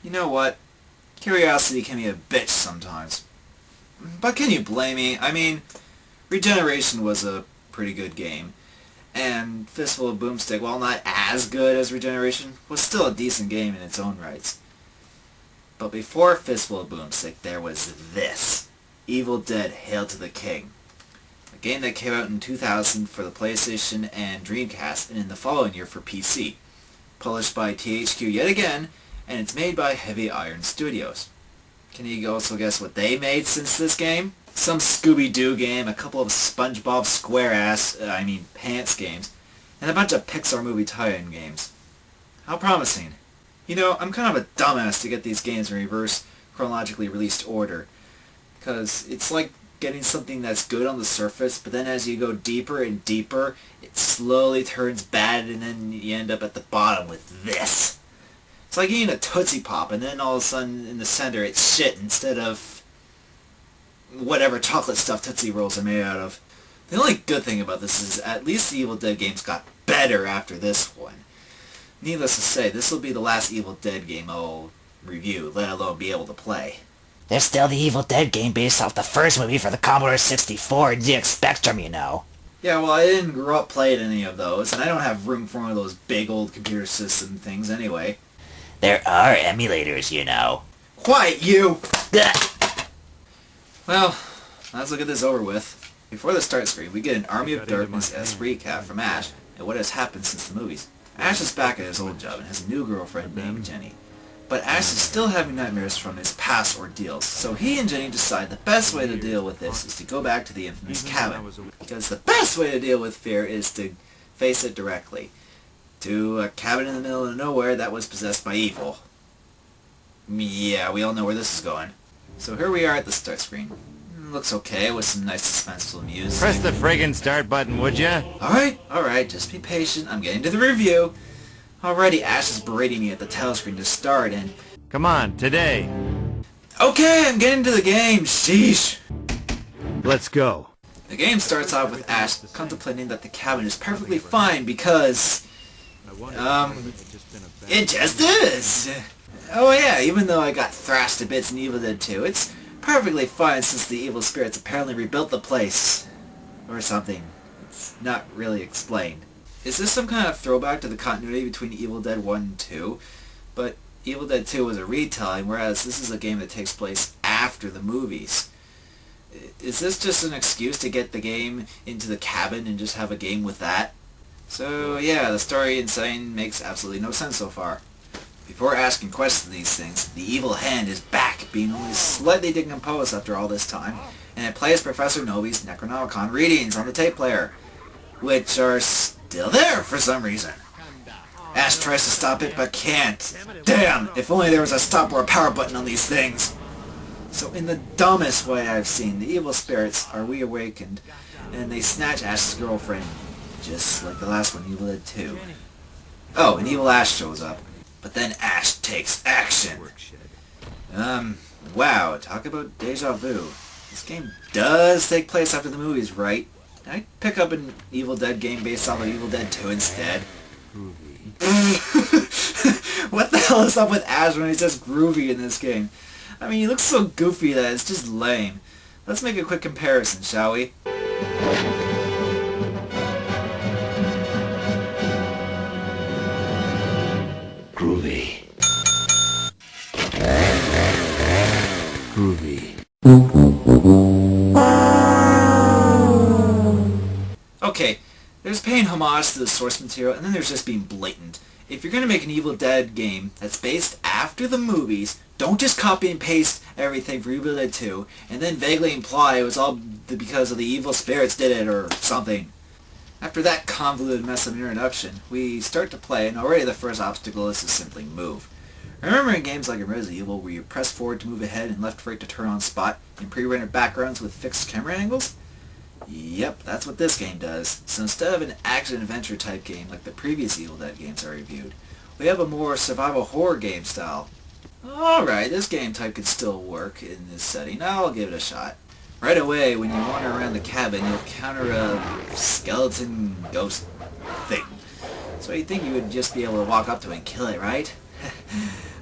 You know what? Curiosity can be a bitch sometimes. But can you blame me? I mean, Regeneration was a pretty good game. And Fistful of Boomstick, while not as good as Regeneration, was still a decent game in its own rights. But before Fistful of Boomstick, there was this. Evil Dead Hail to the King. A game that came out in 2000 for the PlayStation and Dreamcast, and in the following year for PC. Published by THQ yet again, and it's made by Heavy Iron Studios. Can you also guess what they made since this game? Some Scooby-Doo game, a couple of SpongeBob Pants games, and a bunch of Pixar movie tie-in games. How promising. You know, I'm kind of a dumbass to get these games in reverse chronologically released order, because it's like getting something that's good on the surface, but then as you go deeper and deeper, it slowly turns bad, and then you end up at the bottom with this. It's like eating a Tootsie Pop, and then all of a sudden in the center it's shit instead of whatever chocolate stuff Tootsie Rolls are made out of. The only good thing about this is at least the Evil Dead games got better after this one. Needless to say, this will be the last Evil Dead game I'll review, let alone be able to play. There's still the Evil Dead game based off the first movie for the Commodore 64 and ZX Spectrum, you know. Yeah, well, I didn't grow up playing any of those, and I don't have room for one of those big old computer system things anyway. There are emulators, you know. Quiet, you! Well, let's look at this over with. Before the start screen, we get an Army of Darkness-esque recap from Ash and what has happened since the movies. Ash is back at his old job and has a new girlfriend named Jenny. But Ash is still having nightmares from his past ordeals, so he and Jenny decide the best way to deal with this is to go back to the infamous cabin. Because the best way to deal with fear is to face it directly. To a cabin in the middle of nowhere that was possessed by evil. Yeah, we all know where this is going. So here we are at the start screen. Looks okay, with some nice suspenseful music. Press the friggin' start button, would ya? Alright, just be patient. I'm getting to the review. Already Ash is berating me at the title screen to start, and... Come on, today. Okay, I'm getting to the game, sheesh. Let's go. The game starts off with Ash contemplating that the cabin is perfectly fine because... it just is. Oh yeah, even though I got thrashed to bits in Evil Dead 2, it's perfectly fine since the evil spirits apparently rebuilt the place. Or something. It's not really explained. Is this some kind of throwback to the continuity between Evil Dead 1 and 2? But Evil Dead 2 was a retelling, whereas this is a game that takes place after the movies. Is this just an excuse to get the game into the cabin and just have a game with that? So yeah, the story and setting makes absolutely no sense so far. Before asking questions of these things, the evil hand is back, being only slightly decomposed after all this time, and it plays Professor Novi's Necronomicon readings on the tape player, which are still there for some reason. Ash tries to stop it, but can't. Damn, if only there was a stop or a power button on these things. So in the dumbest way I've seen, the evil spirits are reawakened, and they snatch Ash's girlfriend, just like the last one, Evil Dead 2. Oh, and Evil Ash shows up. But then Ash takes action. Wow, talk about deja vu. This game does take place after the movies, right? I pick up an Evil Dead game based off of Evil Dead 2 instead. What the hell is up with Ash when he's just groovy in this game? I mean, he looks so goofy that it's just lame. Let's make a quick comparison, shall we? Groovy. Groovy. Okay, there's paying homage to the source material, and then there's just being blatant. If you're going to make an Evil Dead game that's based after the movies, don't just copy and paste everything for Evil Dead 2, and then vaguely imply it was all because of the evil spirits did it, or something. After that convoluted mess of an introduction, we start to play, and already the first obstacle is to simply move. Remember in games like in Resident Evil where you press forward to move ahead and left right to turn on spot in pre-rendered backgrounds with fixed camera angles? Yep, that's what this game does. So instead of an action-adventure type game like the previous Evil Dead games I reviewed, we have a more survival horror game style. Alright, this game type could still work in this setting. I'll give it a shot. Right away, when you wander around the cabin, you'll encounter a skeleton ghost thing. So you'd think you would just be able to walk up to it and kill it, right?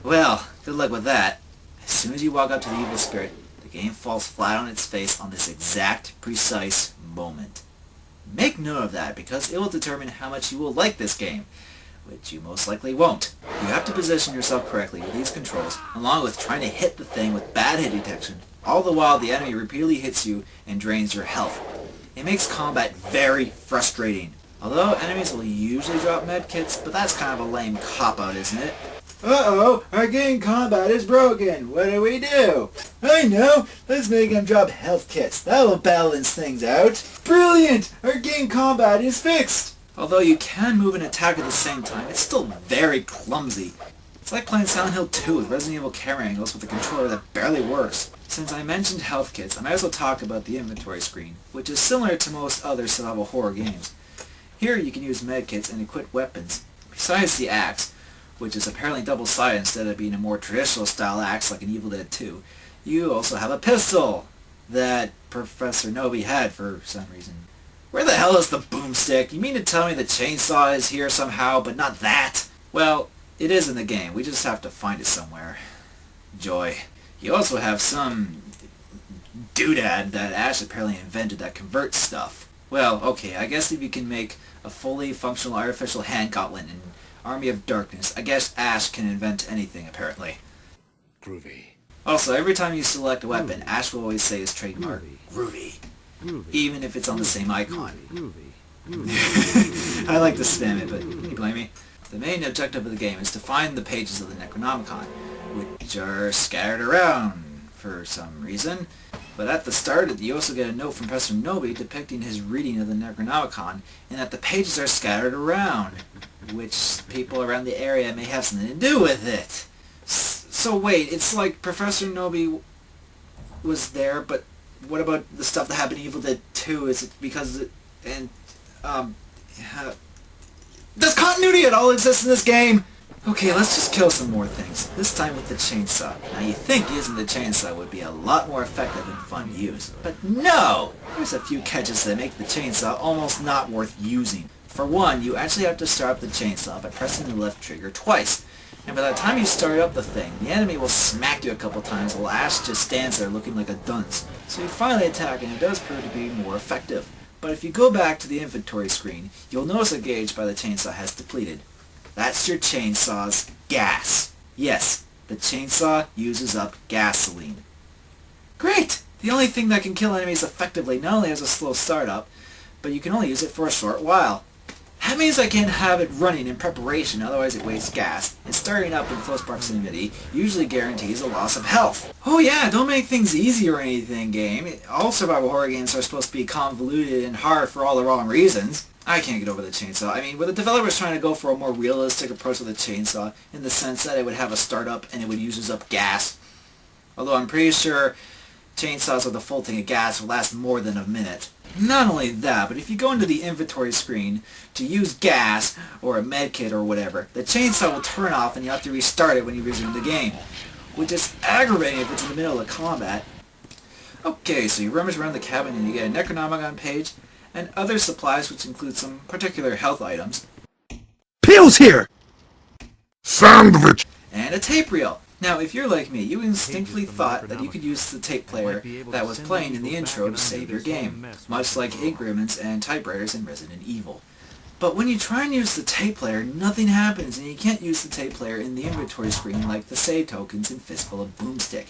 Well, good luck with that. As soon as you walk up to the evil spirit, the game falls flat on its face on this exact, precise moment. Make note of that, because it will determine how much you will like this game, which you most likely won't. You have to position yourself correctly with these controls, along with trying to hit the thing with bad hit detection, all the while the enemy repeatedly hits you and drains your health. It makes combat very frustrating. Although enemies will usually drop medkits, but that's kind of a lame cop-out, isn't it? Uh-oh, our game combat is broken. What do we do? I know, let's make him drop health kits. That will balance things out. Brilliant! Our game combat is fixed! Although you can move and attack at the same time, it's still very clumsy. It's like playing Silent Hill 2 with Resident Evil camera angles with a controller that barely works. Since I mentioned health kits, I might as well talk about the inventory screen, which is similar to most other survival horror games. Here you can use medkits and equip weapons. Besides the axe, which is apparently double-sided instead of being a more traditional style axe like in Evil Dead 2, you also have a pistol that Professor Nobi had for some reason. Where the hell is the boomstick? You mean to tell me the chainsaw is here somehow, but not that? Well, it is in the game. We just have to find it somewhere. Joy. You also have some doodad that Ash apparently invented that converts stuff. Well, okay, I guess if you can make a fully functional artificial hand gauntlet in Army of Darkness, I guess Ash can invent anything, apparently. Groovy. Also, every time you select a weapon, Ash will always say his trademark, Groovy. Even if it's on the same icon. I like to spam it, but can you blame me? The main objective of the game is to find the pages of the Necronomicon, which are scattered around for some reason. But at the start, you also get a note from Professor Nobi depicting his reading of the Necronomicon, and that the pages are scattered around, which people around the area may have something to do with it. So wait, it's like Professor Nobi was there, but what about the stuff that happened in Evil Dead 2? Is it because does continuity at all exist in this game? Okay, let's just kill some more things, this time with the chainsaw. Now you think using the chainsaw would be a lot more effective and fun to use, but no! There's a few catches that make the chainsaw almost not worth using. For one, you actually have to start up the chainsaw by pressing the left trigger twice. And by the time you start up the thing, the enemy will smack you a couple times while Ash just stands there looking like a dunce. So you finally attack and it does prove to be more effective. But if you go back to the inventory screen, you'll notice a gauge by the chainsaw has depleted. That's your chainsaw's gas. Yes, the chainsaw uses up gasoline. Great! The only thing that can kill enemies effectively not only has a slow startup, but you can only use it for a short while. That means I can't have it running in preparation, otherwise it wastes gas, and starting up in close proximity usually guarantees a loss of health. Oh yeah, don't make things easy or anything, game. All survival horror games are supposed to be convoluted and hard for all the wrong reasons. I can't get over the chainsaw. I mean, were the developers trying to go for a more realistic approach with the chainsaw, in the sense that it would have a startup and it would use up gas? Although I'm pretty sure chainsaws with a full tank of gas will last more than a minute. Not only that, but if you go into the inventory screen to use gas or a medkit or whatever, the chainsaw will turn off and you have to restart it when you resume the game, which is aggravating if it's in the middle of combat. Okay, so you rummage around the cabin and you get a Necronomicon page and other supplies, which include some particular health items, Pills here! Sandwich! and a tape reel. Now, if you're like me, you instinctively thought that you could use the tape player that was playing in the intro to save your game, much like ink ribbons and typewriters in Resident Evil. But when you try and use the tape player, nothing happens, and you can't use the tape player in the inventory screen like the save tokens in Fistful of Boomstick.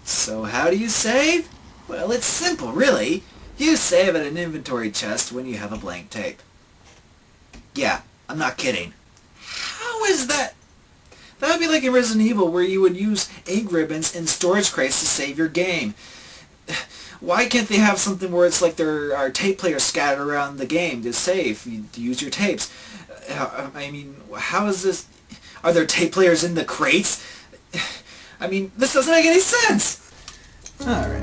So how do you save? Well, it's simple, really. You save at an inventory chest when you have a blank tape. Yeah, I'm not kidding. How is that? That would be like in Resident Evil, where you would use ink ribbons in storage crates to save your game. Why can't they have something where it's like there are tape players scattered around the game to save, to use your tapes? I mean, how is this? Are there tape players in the crates? I mean, this doesn't make any sense! Alright.